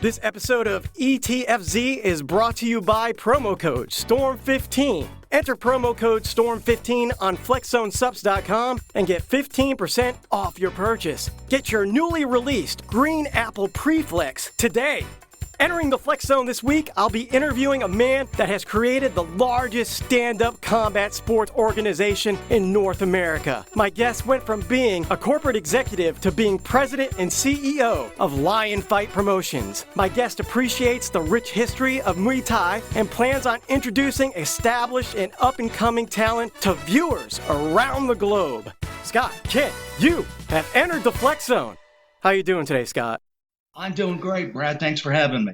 This episode of ETFZ is brought to you by promo code STORM15. Enter promo code STORM15 on FlexZoneSups.com and get 15% off your purchase. Get your newly released Green Apple Pre-Flex today. Entering the Flex Zone this week, I'll be interviewing a man that has created the largest stand-up combat sports organization in North America. My guest went from being a corporate executive to being president and CEO of Lion Fight Promotions. My guest appreciates the rich history of Muay Thai and plans on introducing established and up-and-coming talent to viewers around the globe. Scott, Kent, you have entered the Flex Zone. How are you doing today, Scott? I'm doing great, Brad. Thanks for having me.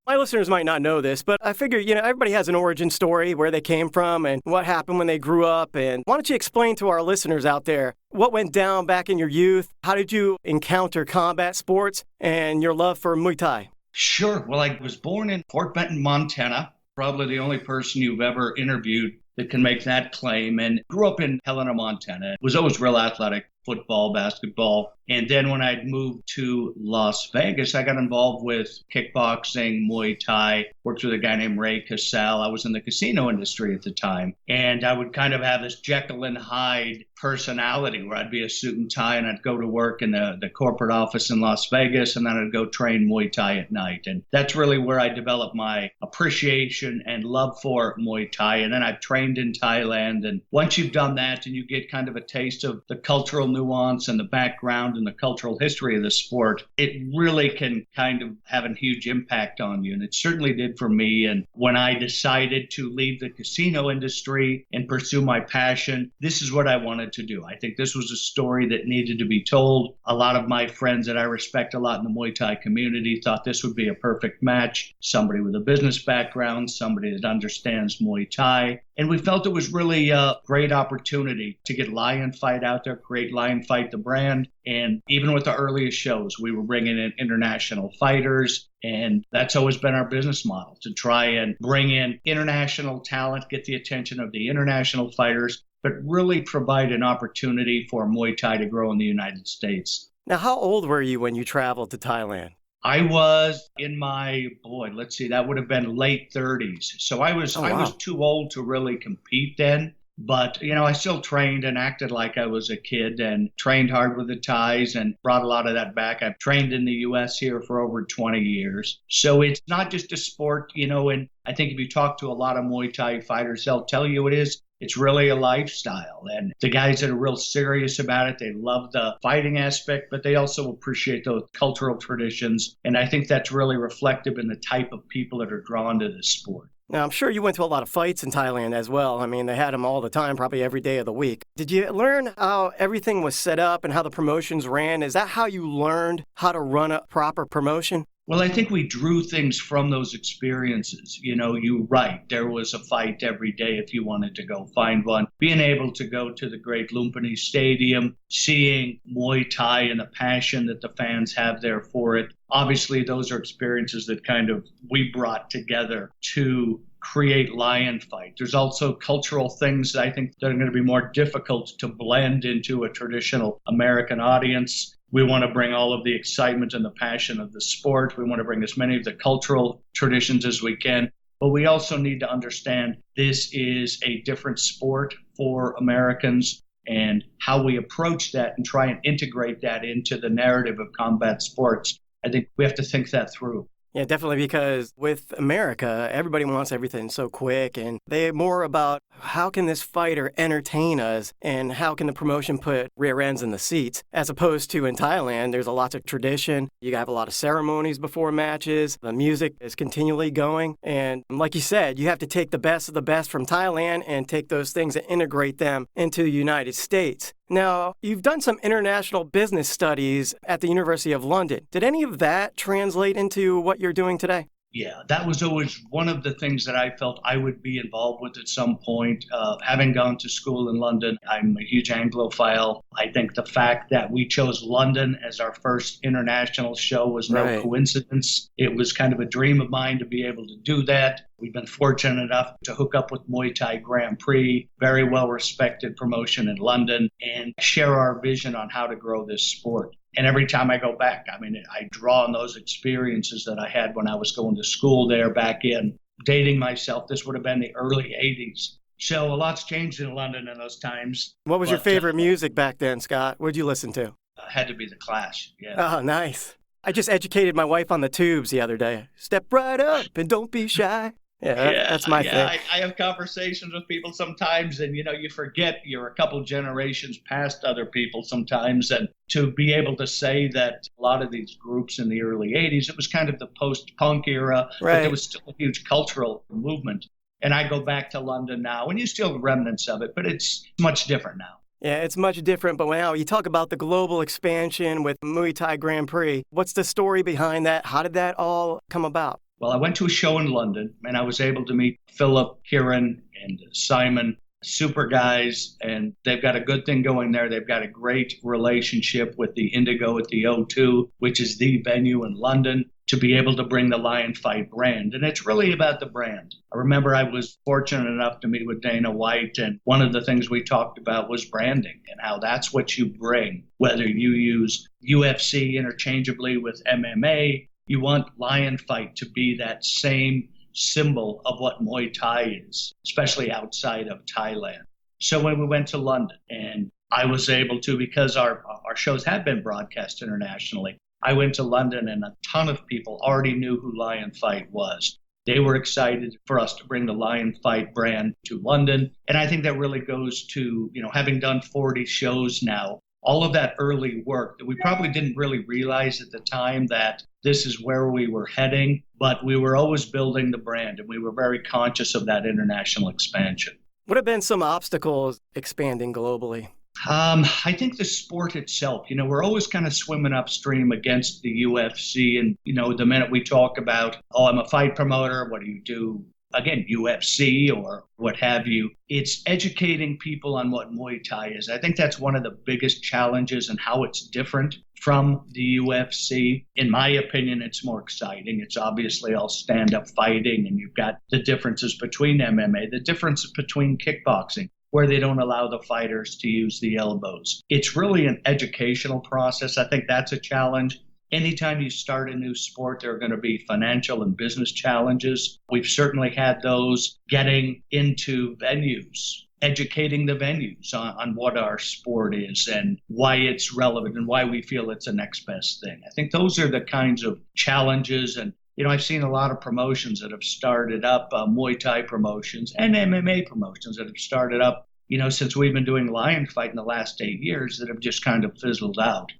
My listeners might not know this, but I figure, everybody has an origin story, where they came from and what happened when they grew up. And why don't you explain to our listeners out there what went down back in your youth? How did you encounter combat sports and your love for Muay Thai? Sure. Well, I was born in Fort Benton, Montana. Probably the only person you've ever interviewed that can make that claim. And grew up in Helena, Montana. Was always real athletic. Football, basketball. And then when I'd moved to Las Vegas, I got involved with kickboxing, Muay Thai, worked with a guy named Ray Cassell. I was in the casino industry at the time. And I would kind of have this Jekyll and Hyde personality where I'd be a suit and tie and I'd go to work in the corporate office in Las Vegas and then I'd go train Muay Thai at night. And that's really where I developed my appreciation and love for Muay Thai. And then I've trained in Thailand. And once you've done that and you get kind of a taste of the cultural nuance and the background and the cultural history of the sport, it really can kind of have a huge impact on you. And it certainly did for me. And when I decided to leave the casino industry and pursue my passion, this is what I wanted to do. I think this was a story that needed to be told. A lot of my friends that I respect a lot in the Muay Thai community thought this would be a perfect match. Somebody with a business background, somebody that understands Muay Thai. And we felt it was really a great opportunity to get Lion Fight out there, create Lion Fight, the brand. And even with the earliest shows, we were bringing in international fighters. And that's always been our business model, to try and bring in international talent, get the attention of the international fighters, but really provide an opportunity for Muay Thai to grow in the United States. Now, how old were you when you traveled to Thailand? I was in my, that would have been late 30s. So I was too old to really compete then. But, I still trained and acted like I was a kid and trained hard with the Thais and brought a lot of that back. I've trained in the U.S. here for over 20 years. So it's not just a sport, and I think if you talk to a lot of Muay Thai fighters, they'll tell you it is. It's really a lifestyle. And the guys that are real serious about it, they love the fighting aspect, but they also appreciate those cultural traditions. And I think that's really reflective in the type of people that are drawn to this sport. Now, I'm sure you went to a lot of fights in Thailand as well. I mean, they had them all the time, probably every day of the week. Did you learn how everything was set up and how the promotions ran? Is that how you learned how to run a proper promotion? Well, I think we drew things from those experiences. You're right. There was a fight every day if you wanted to go find one. Being able to go to the great Lumpini Stadium, seeing Muay Thai and the passion that the fans have there for it. Obviously, those are experiences that kind of we brought together to create Lion Fight. There's also cultural things that I think that are going to be more difficult to blend into a traditional American audience. We want to bring all of the excitement and the passion of the sport. We want to bring as many of the cultural traditions as we can. But we also need to understand this is a different sport for Americans, and how we approach that and try and integrate that into the narrative of combat sports. I think we have to think that through. Yeah, definitely, because with America, everybody wants everything so quick, and they're more about how can this fighter entertain us and how can the promotion put rear ends in the seats, as opposed to in Thailand, there's a lot of tradition. You have a lot of ceremonies before matches. The music is continually going. And like you said, you have to take the best of the best from Thailand and take those things and integrate them into the United States. Now, you've done some international business studies at the University of London. Did any of that translate into what you're doing today? Yeah, that was always one of the things that I felt I would be involved with at some point. Having gone to school in London, I'm a huge Anglophile. I think the fact that we chose London as our first international show was no coincidence. It was kind of a dream of mine to be able to do that. We've been fortunate enough to hook up with Muay Thai Grand Prix, very well-respected promotion in London, and share our vision on how to grow this sport. And every time I go back, I mean, I draw on those experiences that I had when I was going to school there back in, dating myself. This would have been the early 80s. So a lot's changed in London in those times. What was your favorite music back then, Scott? What'd you listen to? Had to be the Clash, yeah. Oh, nice. I just educated my wife on the Tubes the other day. Step right up and don't be shy. Yeah, that's my thing. I have conversations with people sometimes, and you forget you're a couple generations past other people sometimes, and to be able to say that a lot of these groups in the early 80s, it was kind of the post-punk era, right. But there was still a huge cultural movement. And I go back to London now, and you still have remnants of it, but it's much different now. Yeah, it's much different, but now you talk about the global expansion with Muay Thai Grand Prix. What's the story behind that? How did that all come about? Well, I went to a show in London, and I was able to meet Philip, Kieran, and Simon, super guys, and they've got a good thing going there. They've got a great relationship with the Indigo at the O2, which is the venue in London, to be able to bring the Lion Fight brand. And it's really about the brand. I remember I was fortunate enough to meet with Dana White, and one of the things we talked about was branding and how that's what you bring, whether you use UFC interchangeably with MMA. You want Lion Fight to be that same symbol of what Muay Thai is, especially outside of Thailand. So when we went to London, and I was able to, because our shows had been broadcast internationally, I went to London, and a ton of people already knew who Lion Fight was. They were excited for us to bring the Lion Fight brand to London. And I think that really goes to, having done 40 shows now, all of that early work that we probably didn't really realize at the time that this is where we were heading, but we were always building the brand, and we were very conscious of that international expansion. What have been some obstacles expanding globally? I think the sport itself, we're always kind of swimming upstream against the UFC. And, the minute we talk about, I'm a fight promoter, what do you do? Again, UFC or what have you, it's educating people on what Muay Thai is. I think that's one of the biggest challenges and how it's different from the UFC. In my opinion, it's more exciting. It's obviously all stand-up fighting, and you've got the differences between MMA, the differences between kickboxing, where they don't allow the fighters to use the elbows. It's really an educational process. I think that's a challenge. Anytime you start a new sport, there are going to be financial and business challenges. We've certainly had those getting into venues, educating the venues on what our sport is and why it's relevant and why we feel it's the next best thing. I think those are the kinds of challenges. And, I've seen a lot of promotions that have started up, Muay Thai promotions and MMA promotions that have started up, since we've been doing Lion Fight in the last 8 years, that have just kind of fizzled out.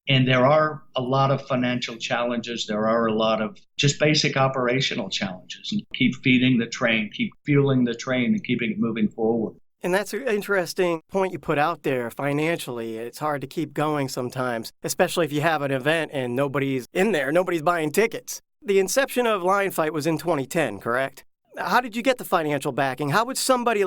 And there are a lot of financial challenges. There are a lot of just basic operational challenges. And keep feeding the train, keep fueling the train, and keeping it moving forward. And that's an interesting point you put out there financially. It's hard to keep going sometimes, especially if you have an event and nobody's in there, nobody's buying tickets. The inception of Lion Fight was in 2010, correct? How did you get the financial backing? How would somebody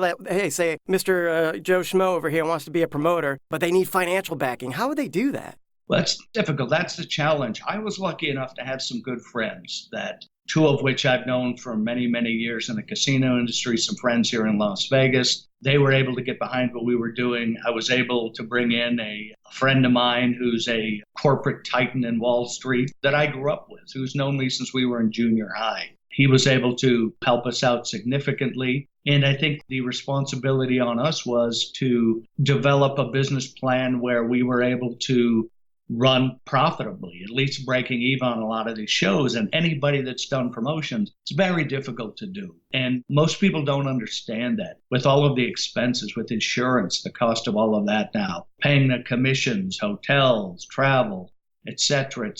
say, Mr. Joe Schmo over here wants to be a promoter, but they need financial backing? How would they do that? Well, that's difficult. That's the challenge. I was lucky enough to have some good friends, that two of which I've known for many, many years in the casino industry, some friends here in Las Vegas. They were able to get behind what we were doing. I was able to bring in a friend of mine who's a corporate titan in Wall Street that I grew up with, who's known me since we were in junior high. He was able to help us out significantly. And I think the responsibility on us was to develop a business plan where we were able to run profitably, at least breaking even on a lot of these shows. And anybody that's done promotions, it's very difficult to do. And most people don't understand that. With all of the expenses, with insurance, the cost of all of that now, paying the commissions, hotels, travel, et cetera,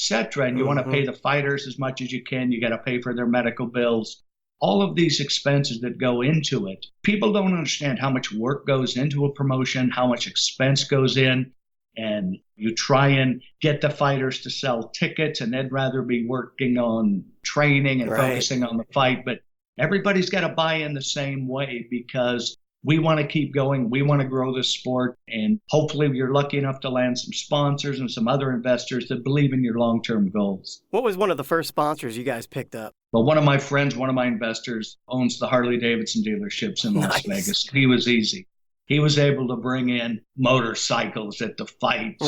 and you want to pay the fighters as much as you can. You got to pay for their medical bills. All of these expenses that go into it, people don't understand how much work goes into a promotion, how much expense goes in. And you try and get the fighters to sell tickets, and they'd rather be working on training and focusing on the fight. But everybody's got to buy in the same way, because we want to keep going. We want to grow this sport. And hopefully you're lucky enough to land some sponsors and some other investors that believe in your long-term goals. What was one of the first sponsors you guys picked up? Well, one of my friends, one of my investors, owns the Harley-Davidson dealerships in Las Vegas. He was easy. He was able to bring in motorcycles at the fights,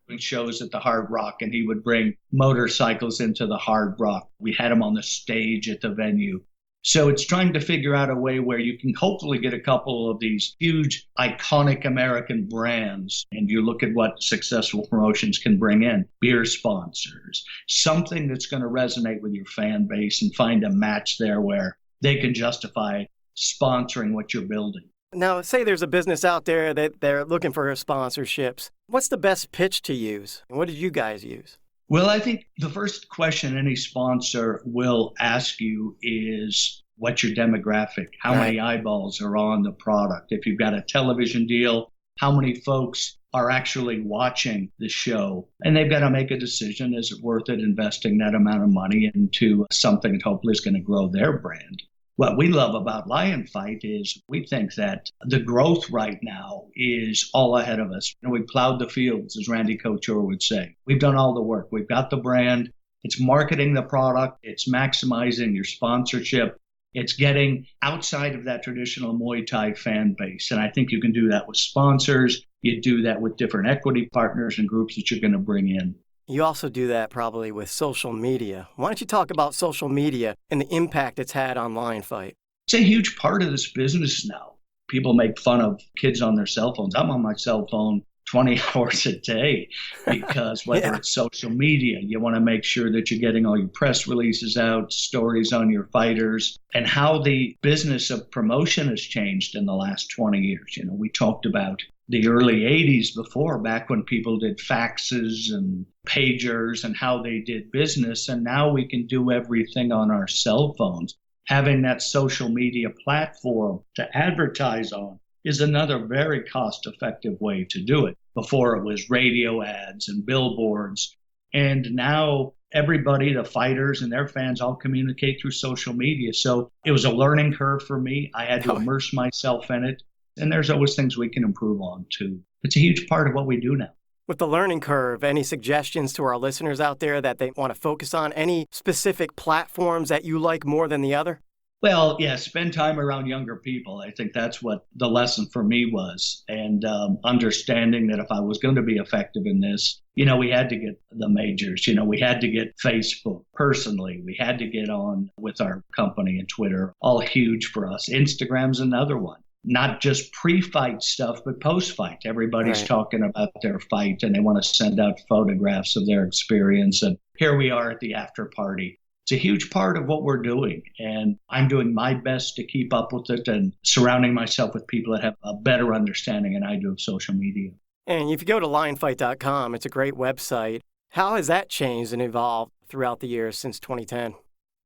doing shows at the Hard Rock, and he would bring motorcycles into the Hard Rock. We had him on the stage at the venue. So it's trying to figure out a way where you can hopefully get a couple of these huge, iconic American brands, and you look at what successful promotions can bring in, beer sponsors, something that's going to resonate with your fan base, and find a match there where they can justify sponsoring what you're building. Now, say there's a business out there that they're looking for sponsorships. What's the best pitch to use? And what did you guys use? Well, I think the first question any sponsor will ask you is, what's your demographic? How many eyeballs are on the product? If you've got a television deal, how many folks are actually watching the show? And they've got to make a decision. Is it worth it investing that amount of money into something that hopefully is going to grow their brand? What we love about Lion Fight is we think that the growth right now is all ahead of us. We plowed the fields, as Randy Couture would say. We've done all the work. We've got the brand. It's marketing the product. It's maximizing your sponsorship. It's getting outside of that traditional Muay Thai fan base. And I think you can do that with sponsors. You do that with different equity partners and groups that you're going to bring in. You also do that probably with social media. Why don't you talk about social media and the impact it's had on Lion Fight? It's a huge part of this business now. People make fun of kids on their cell phones. I'm on my cell phone 20 hours a day because whether it's social media, you want to make sure that you're getting all your press releases out, stories on your fighters, and how the business of promotion has changed in the last 20 years. We talked about the early 80s before, back when people did faxes and pagers and how they did business. And now we can do everything on our cell phones. Having that social media platform to advertise on is another very cost-effective way to do it. Before it was radio ads and billboards. And now everybody, the fighters and their fans, all communicate through social media. So it was a learning curve for me. I had to immerse myself in it. And there's always things we can improve on, too. It's a huge part of what we do now. With the learning curve, any suggestions to our listeners out there that they want to focus on? Any specific platforms that you like more than the other? Well, yeah, spend time around younger people. I think that's what the lesson for me was. And understanding that if I was going to be effective in this, we had to get the majors. We had to get Facebook personally. We had to get on with our company and Twitter, all huge for us. Instagram's another one. Not just pre-fight stuff, but post-fight. Everybody's talking about their fight and they want to send out photographs of their experience. And here we are at the after party. It's a huge part of what we're doing. And I'm doing my best to keep up with it and surrounding myself with people that have a better understanding than I do of social media. And if you go to lionfight.com, it's a great website. How has that changed and evolved throughout the years since 2010?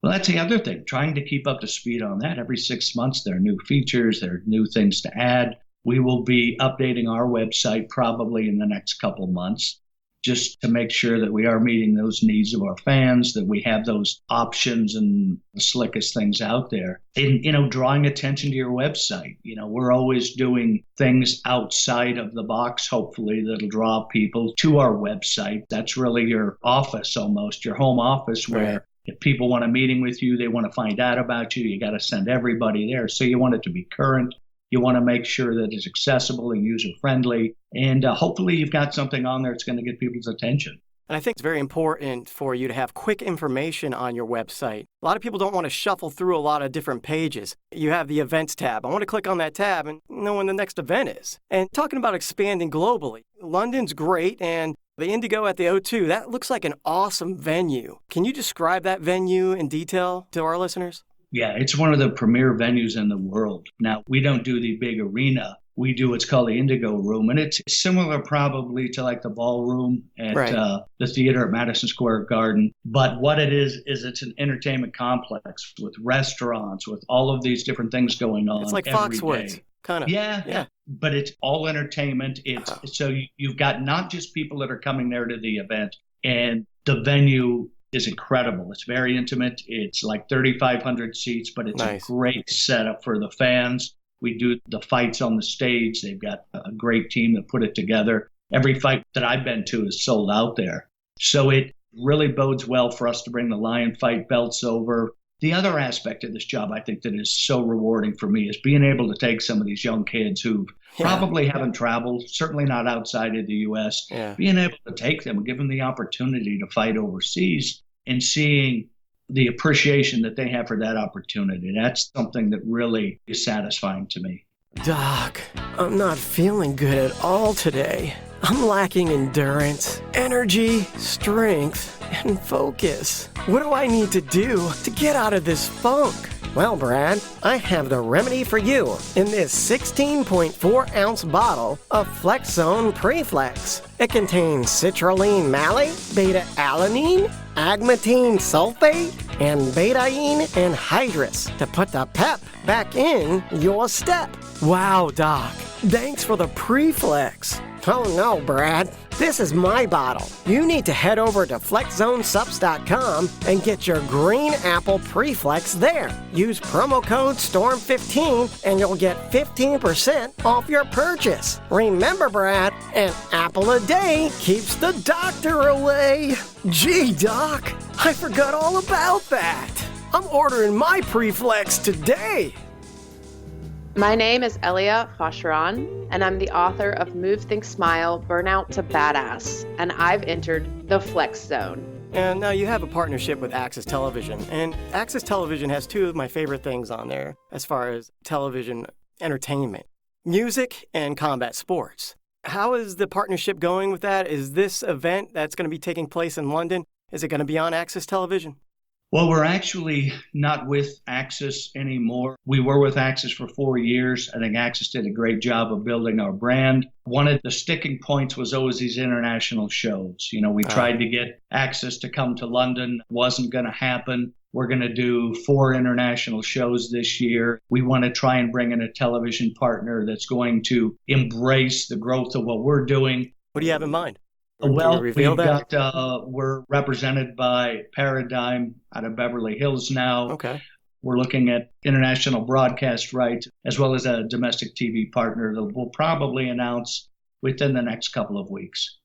Well, that's the other thing, trying to keep up to speed on that. Every 6 months, there are new features, there are new things to add. We will be updating our website probably in the next couple of months, just to make sure that we are meeting those needs of our fans, that we have those options and the slickest things out there. And, drawing attention to your website. We're always doing things outside of the box, hopefully, that'll draw people to our website. That's really your office almost, your home office where if people want a meeting with you, they want to find out about you, you got to send everybody there. So you want it to be current. You want to make sure that it's accessible and user-friendly. And hopefully you've got something on there that's going to get people's attention. And I think it's very important for you to have quick information on your website. A lot of people don't want to shuffle through a lot of different pages. You have the events tab. I want to click on that tab and know when the next event is. And talking about expanding globally, London's great, and the Indigo at the O2, that looks like an awesome venue. Can you describe that venue in detail to our listeners? Yeah, it's one of the premier venues in the world. Now, we don't do the big arena. We do what's called the Indigo Room, and it's similar probably to like the ballroom at the theater at Madison Square Garden. But what it is it's an entertainment complex with restaurants, with all of these different things going on. It's like Foxwoods, kind of. Yeah. But it's all entertainment. So you've got not just people that are coming there to the event, and the venue is incredible. It's very intimate. It's like 3,500 seats, but it's a great setup for the fans. We do the fights on the stage. They've got a great team that put it together. Every fight that I've been to is sold out there. So it really bodes well for us to bring the Lion Fight belts over. The other aspect of this job I think that is so rewarding for me is being able to take some of these young kids who probably haven't traveled, certainly not outside of the U.S., being able to take them and give them the opportunity to fight overseas and seeing the appreciation that they have for that opportunity. That's something that really is satisfying to me. Doc, I'm not feeling good at all today. I'm lacking endurance, energy, strength, and focus. What do I need to do to get out of this funk? Well, Brad, I have the remedy for you in this 16.4-ounce bottle of FlexZone Preflex. It contains citrulline malate, beta-alanine, agmatine sulfate, and betaine anhydrous to put the pep back in your step. Wow, Doc. Thanks for the Preflex. Oh no, Brad. This is my bottle. You need to head over to FlexZoneSups.com and get your green apple Preflex there. Use promo code STORM15 and you'll get 15% off your purchase. Remember, Brad, an apple a day keeps the doctor away. Gee, Doc, I forgot all about that. I'm ordering my Preflex today. My name is Elia Fosheron, and I'm the author of Move, Think, Smile, Burnout to Badass, and I've entered the Flex Zone. And now you have a partnership with Access Television, and Access Television has two of my favorite things on there as far as television entertainment, music and combat sports. How is the partnership going with that? Is this event that's going to be taking place in London, is it going to be on Access Television? Well, we're actually not with Access anymore. We were with Access for 4 years. I think Access did a great job of building our brand. One of the sticking points was always these international shows. You know, we tried to get Access to come to London. Wasn't going to happen. We're going to do 4 international shows this year. We want to try and bring in a television partner that's going to embrace the growth of what we're doing. What do you have in mind? Well, we're represented by Paradigm out of Beverly Hills now. Okay. We're looking at international broadcast rights as well as a domestic TV partner that we'll probably announce within the next couple of weeks.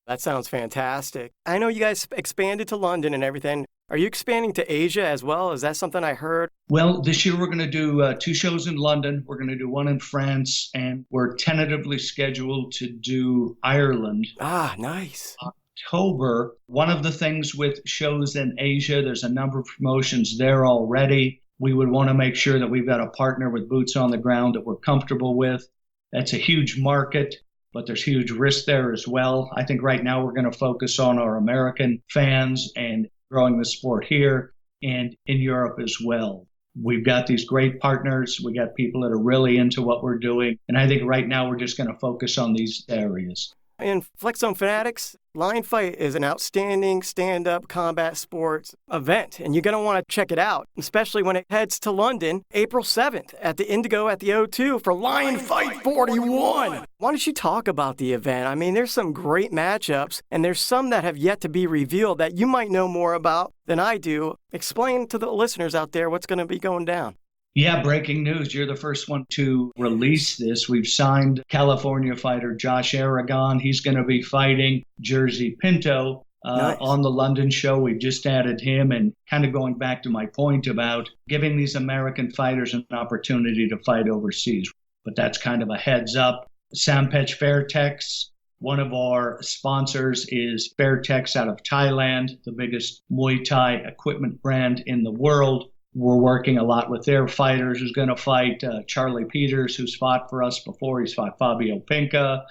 That sounds fantastic. I know you guys expanded to London and everything. Are you expanding to Asia as well? Is that something I heard? Well, this year we're going to do 2 shows in London. We're going to do 1 in France, and we're tentatively scheduled to do Ireland. Ah, nice. October. One of the things with shows in Asia, there's a number of promotions there already. We would want to make sure that we've got a partner with boots on the ground that we're comfortable with. That's a huge market, but there's huge risk there as well. I think right now we're going to focus on our American fans and growing the sport here and in Europe as well. We've got these great partners. We got people that are really into what we're doing. And I think right now we're just going to focus on these areas. And FlexZone Fanatics, Lion Fight is an outstanding stand-up combat sports event, and you're going to want to check it out, especially when it heads to London April 7th at the Indigo at the O2 for Lion Fight 41. Why don't you talk about the event? I mean, there's some great matchups, and there's some that have yet to be revealed that you might know more about than I do. Explain to the listeners out there what's going to be going down. Yeah, breaking news. You're the first one to release this. We've signed California fighter Josh Aragon. He's going to be fighting Jersey Pinto Nice. On the London show. We've just added him, and kind of going back to my point about giving these American fighters an opportunity to fight overseas. But that's kind of a heads up. Sampech Fairtex, one of our sponsors, is Fairtex out of Thailand, the biggest Muay Thai equipment brand in the world. We're working a lot with their fighters. Who's going to fight Charlie Peters, who's fought for us before. He's fought Fabio Pinca,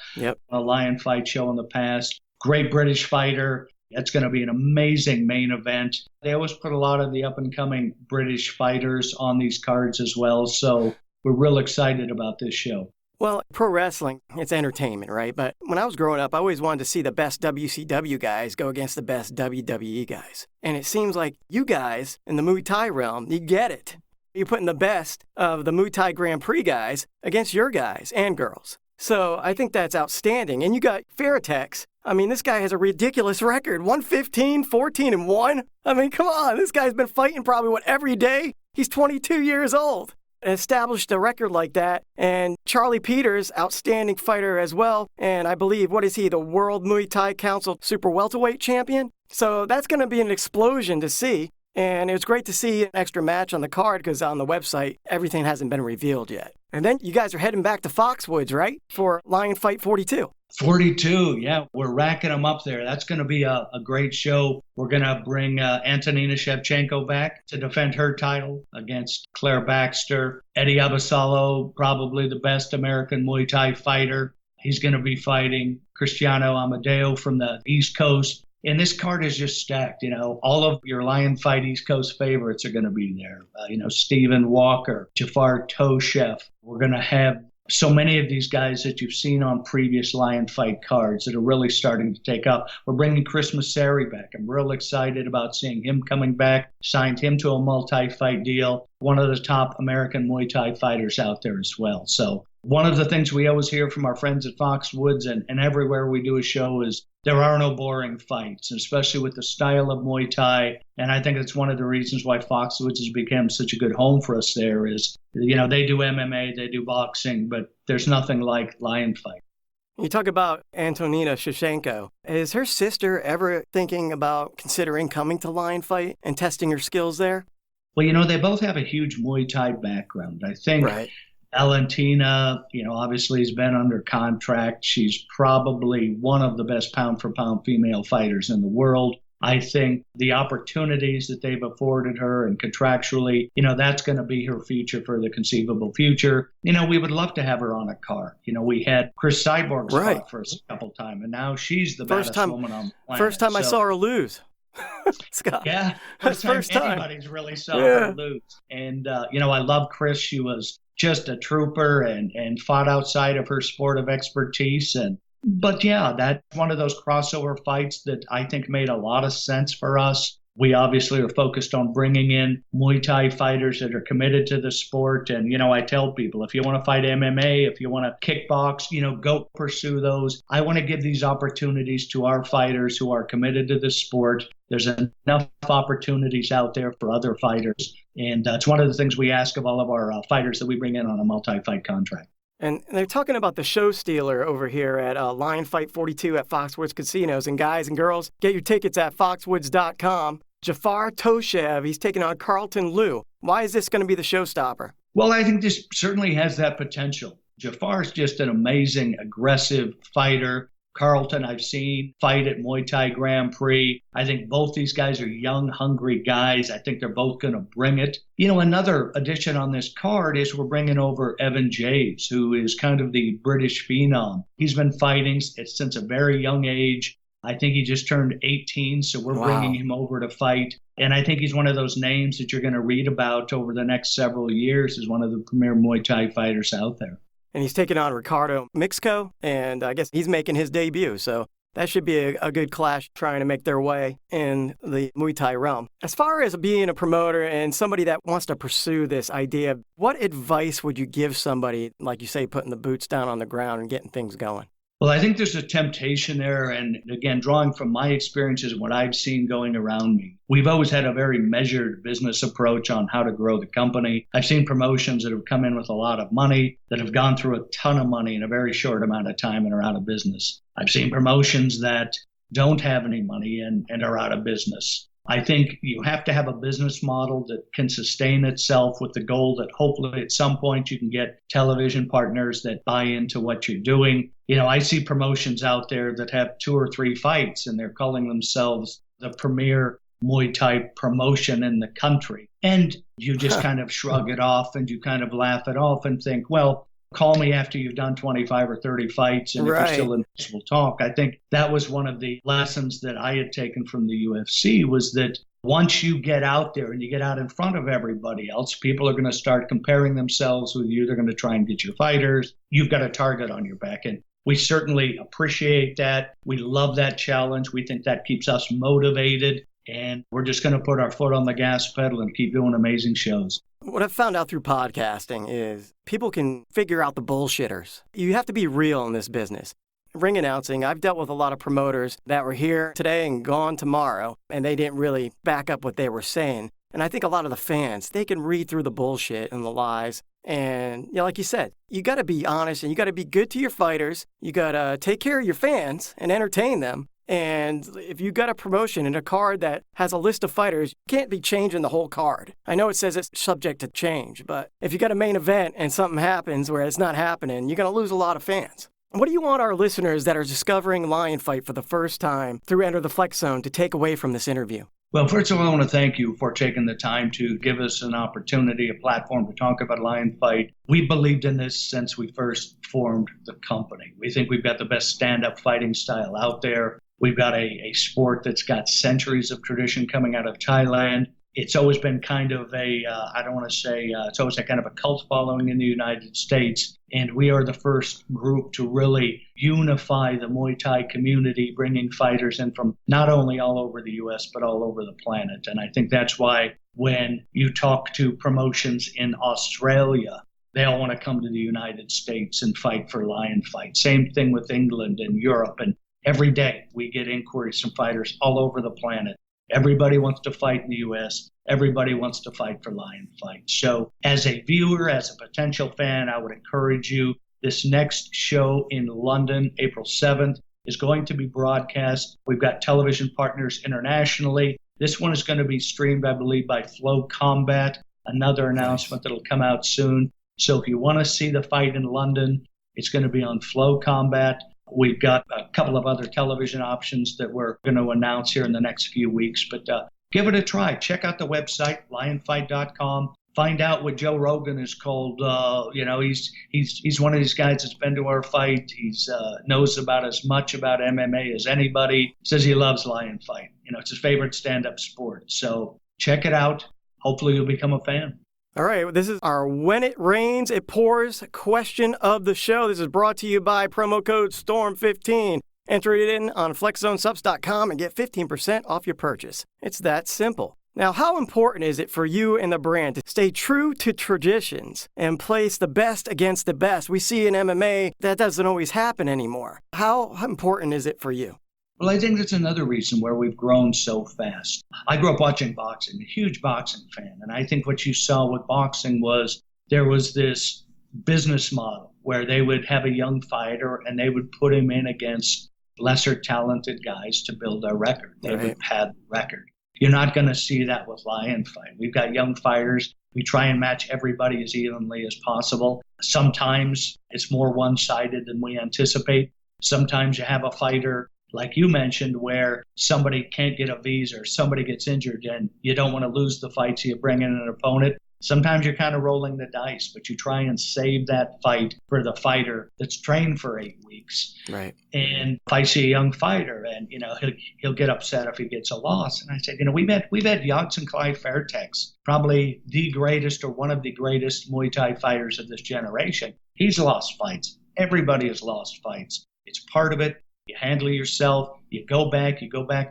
a Lion Fight show in the past. Great British fighter. That's going to be an amazing main event. They always put a lot of the up-and-coming British fighters on these cards as well. So we're real excited about this show. Well, pro wrestling, it's entertainment, right? But when I was growing up, I always wanted to see the best WCW guys go against the best WWE guys. And it seems like you guys in the Muay Thai realm, you get it. You're putting the best of the Muay Thai Grand Prix guys against your guys and girls. So I think that's outstanding. And you got Fairtex. I mean, this guy has a ridiculous record. 115, 14-1. I mean, come on. This guy's been fighting probably, every day? He's 22 years old. Established a record like that. And Charlie Peters, outstanding fighter as well. And I believe, what is he, the World Muay Thai Council Super Welterweight Champion? So that's going to be an explosion to see. And it was great to see an extra match on the card because on the website, everything hasn't been revealed yet. And then you guys are heading back to Foxwoods, right? For Lion Fight 42. 42, yeah. We're racking them up there. That's going to be a great show. We're going to bring Antonina Shevchenko back to defend her title against Claire Baxter. Eddie Abasolo, probably the best American Muay Thai fighter. He's going to be fighting Cristiano Amadeo from the East Coast. And this card is just stacked. All of your Lion Fight East Coast favorites are going to be there. Stephen Walker, Jafar Toshev. We're going to have so many of these guys that you've seen on previous Lion Fight cards that are really starting to take up. We're bringing Chris Masseri back. I'm real excited about seeing him coming back. Signed him to a multi-fight deal. One of the top American Muay Thai fighters out there as well. So one of the things we always hear from our friends at Foxwoods and everywhere we do a show is there are no boring fights, especially with the style of Muay Thai. And I think it's one of the reasons why Foxwoods has become such a good home for us there is, they do MMA, they do boxing, but there's nothing like Lion Fight. You talk about Antonina Shevchenko. Is her sister ever thinking about considering coming to Lion Fight and testing her skills there? Well, they both have a huge Muay Thai background. I think right. Valentina, obviously has been under contract. She's probably one of the best pound-for-pound female fighters in the world. I think the opportunities that they've afforded her and contractually, that's going to be her future for the conceivable future. We would love to have her on a card. We had Chris Cyborg fought for us a couple times, and now she's the baddest woman on the planet. First time I saw her lose. Scott. Yeah, first time anybody's really saw her lose. And, I love Chris. She was just a trooper and fought outside of her sport of expertise. But yeah, that's one of those crossover fights that I think made a lot of sense for us. We obviously are focused on bringing in Muay Thai fighters that are committed to the sport. And, I tell people, if you want to fight MMA, if you want to kickbox, go pursue those. I want to give these opportunities to our fighters who are committed to the sport. There's enough opportunities out there for other fighters. And it's one of the things we ask of all of our fighters that we bring in on a multi-fight contract. And they're talking about the show stealer over here at Lion Fight 42 at Foxwoods Casinos. And guys and girls, get your tickets at foxwoods.com. Jafar Toshev, he's taking on Carlton Liu. Why is this going to be the showstopper? Well, I think this certainly has that potential. Jafar's just an amazing, aggressive fighter. Carlton, I've seen fight at Muay Thai Grand Prix. I think both these guys are young, hungry guys. I think they're both going to bring it. Another addition on this card is we're bringing over Evan Javes, who is kind of the British phenom. He's been fighting since a very young age. I think he just turned 18, so we're bringing him over to fight. And I think he's one of those names that you're going to read about over the next several years as one of the premier Muay Thai fighters out there. And he's taking on Ricardo Mixco, and I guess he's making his debut. So that should be a good clash trying to make their way in the Muay Thai realm. As far as being a promoter and somebody that wants to pursue this idea, what advice would you give somebody, like you say, putting the boots down on the ground and getting things going? Well, I think there's a temptation there. And again, drawing from my experiences and what I've seen going around me, we've always had a very measured business approach on how to grow the company. I've seen promotions that have come in with a lot of money that have gone through a ton of money in a very short amount of time and are out of business. I've seen promotions that don't have any money and are out of business. I think you have to have a business model that can sustain itself with the goal that hopefully at some point you can get television partners that buy into what you're doing. I see promotions out there that have 2 or 3 fights and they're calling themselves the premier Muay Thai promotion in the country. And you just kind of shrug it off and you kind of laugh it off and think, well, call me after you've done 25 or 30 fights, and if you're still in this, we'll talk. I think that was one of the lessons that I had taken from the UFC was that once you get out there and you get out in front of everybody else, people are going to start comparing themselves with you. They're going to try and get your fighters. You've got a target on your back. And we certainly appreciate that. We love that challenge. We think that keeps us motivated. And we're just going to put our foot on the gas pedal and keep doing amazing shows. What I've found out through podcasting is people can figure out the bullshitters. You have to be real in this business. Ring announcing, I've dealt with a lot of promoters that were here today and gone tomorrow, and they didn't really back up what they were saying. And I think a lot of the fans, they can read through the bullshit and the lies. And like you said, you got to be honest and you got to be good to your fighters. You got to take care of your fans and entertain them. And if you got a promotion in a card that has a list of fighters, you can't be changing the whole card. I know it says it's subject to change, but if you got a main event and something happens where it's not happening, you're going to lose a lot of fans. What do you want our listeners that are discovering Lion Fight for the first time through Enter the Flex Zone to take away from this interview? Well, first of all, I want to thank you for taking the time to give us an opportunity, a platform to talk about Lion Fight. We believed in this since we first formed the company. We think we've got the best stand-up fighting style out there. We've got a sport that's got centuries of tradition coming out of Thailand. It's always been kind of it's always a kind of a cult following in the United States. And we are the first group to really unify the Muay Thai community, bringing fighters in from not only all over the U.S., but all over the planet. And I think that's why when you talk to promotions in Australia, they all want to come to the United States and fight for Lion Fight. Same thing with England and Europe. And every day we get inquiries from fighters all over the planet. Everybody wants to fight in the U.S. Everybody wants to fight for Lion Fight. So as a viewer, as a potential fan, I would encourage you. This next show in London, April 7th, is going to be broadcast. We've got television partners internationally. This one is going to be streamed, I believe, by Flow Combat, another announcement that'll come out soon. So if you want to see the fight in London, it's going to be on Flow Combat. We've got a couple of other television options that we're going to announce here in the next few weeks, but give it a try. Check out the website, lionfight.com. Find out what Joe Rogan is called. He's one of these guys that's been to our fight. He's knows about as much about MMA as anybody. Says he loves Lion Fight. It's his favorite stand-up sport. So check it out. Hopefully you'll become a fan. All right, this is our When It Rains, It Pours question of the show. This is brought to you by promo code STORM15. Enter it in on flexzonesubs.com and get 15% off your purchase. It's that simple. Now, how important is it for you and the brand to stay true to traditions and place the best against the best? We see in MMA that doesn't always happen anymore. How important is it for you? Well, I think that's another reason where we've grown so fast. I grew up watching boxing, a huge boxing fan. And I think what you saw with boxing was there was this business model where they would have a young fighter and they would put him in against lesser talented guys to build their record. They would pad the record. You're not going to see that with Lion Fight. We've got young fighters. We try and match everybody as evenly as possible. Sometimes it's more one-sided than we anticipate. Sometimes you have a fighter, like you mentioned, where somebody can't get a visa or somebody gets injured and you don't want to lose the fight, so you bring in an opponent. Sometimes you're kind of rolling the dice, but you try and save that fight for the fighter that's trained for 8 weeks. Right. And if I see a young fighter and, he'll get upset if he gets a loss. And I said, we've had Yodson Clyde Fairtex, probably the greatest or one of the greatest Muay Thai fighters of this generation. He's lost fights. Everybody has lost fights. It's part of it. You handle yourself, you go back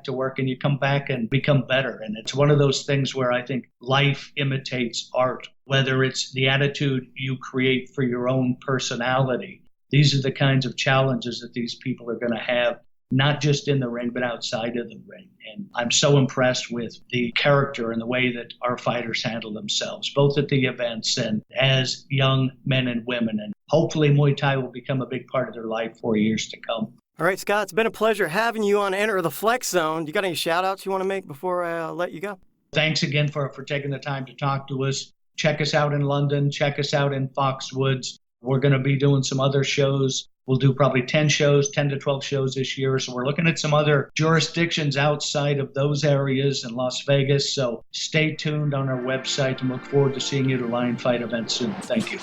to work, and you come back and become better. And it's one of those things where I think life imitates art, whether it's the attitude you create for your own personality. These are the kinds of challenges that these people are going to have, not just in the ring, but outside of the ring. And I'm so impressed with the character and the way that our fighters handle themselves, both at the events and as young men and women. And hopefully Muay Thai will become a big part of their life for years to come. All right, Scott, it's been a pleasure having you on Enter the Flex Zone. You got any shout-outs you want to make before I let you go? Thanks again for taking the time to talk to us. Check us out in London. Check us out in Foxwoods. We're going to be doing some other shows. We'll do probably 10 to 12 shows this year. So we're looking at some other jurisdictions outside of those areas in Las Vegas. So stay tuned on our website and look forward to seeing you at a Lion Fight event soon. Thank you.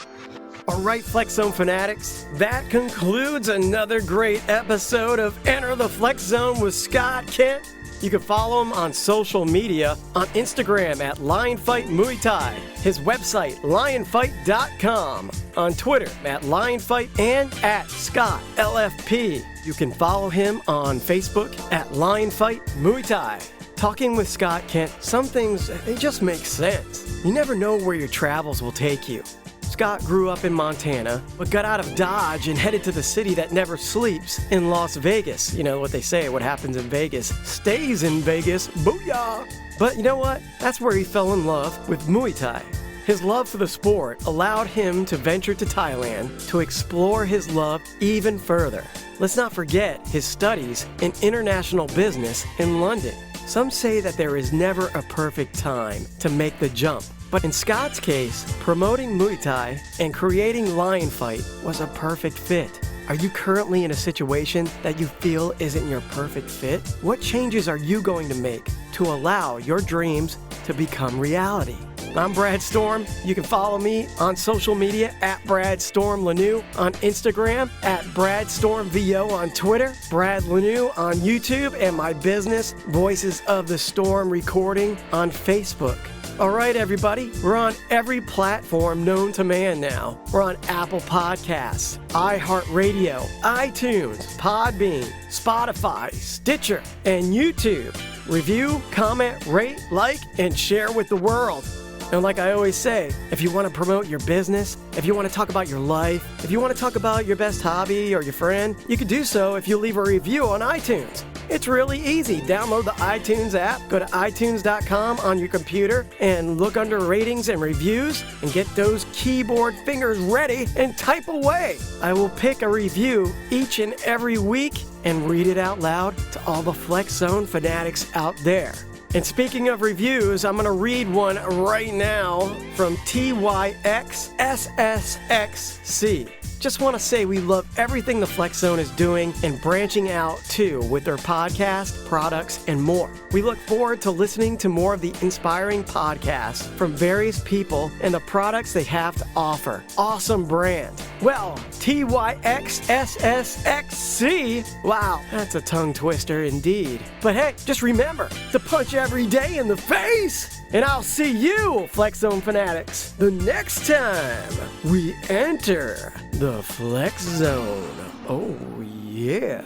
All right, Flex Zone fanatics, that concludes another great episode of Enter the Flex Zone with Scott Kent. You can follow him on social media, on Instagram at Lion Fight Muay Thai, his website, lionfight.com, on Twitter at Lion Fight and at Scott LFP. You can follow him on Facebook at Lion Fight Muay Thai. Talking with Scott Kent, some things, they just make sense. You never know where your travels will take you. Scott grew up in Montana, but got out of Dodge and headed to the city that never sleeps in Las Vegas. You know what they say, what happens in Vegas stays in Vegas. Booyah! But you know what? That's where he fell in love with Muay Thai. His love for the sport allowed him to venture to Thailand to explore his love even further. Let's not forget his studies in international business in London. Some say that there is never a perfect time to make the jump. But in Scott's case, promoting Muay Thai and creating Lion Fight was a perfect fit. Are you currently in a situation that you feel isn't your perfect fit? What changes are you going to make to allow your dreams to become reality? I'm Brad Storm. You can follow me on social media at Brad Storm Lanou on Instagram, at Brad Storm VO on Twitter, Brad Lanou on YouTube, and my business, Voices of the Storm Recording, on Facebook. All right, everybody, we're on every platform known to man now. We're on Apple Podcasts, iHeartRadio, iTunes, Podbean, Spotify, Stitcher, and YouTube. Review, comment, rate, like, and share with the world. And like I always say, if you want to promote your business, if you want to talk about your life, if you want to talk about your best hobby or your friend, you can do so if you leave a review on iTunes. It's really easy. Download the iTunes app, go to itunes.com on your computer, and look under ratings and reviews, and get those keyboard fingers ready and type away. I will pick a review each and every week and read it out loud to all the Flex Zone fanatics out there. And speaking of reviews, I'm going to read one right now from TYXSSXC. Just want to say we love everything the Flex Zone is doing and branching out too with their podcast, products, and more. We look forward to listening to more of the inspiring podcasts from various people and the products they have to offer. Awesome brand. Well, TYXSSXC, wow, that's a tongue twister indeed. But hey, just remember to punch every day in the face. And I'll see you, Flex Zone fanatics, the next time we enter the Flex Zone. Oh, yeah.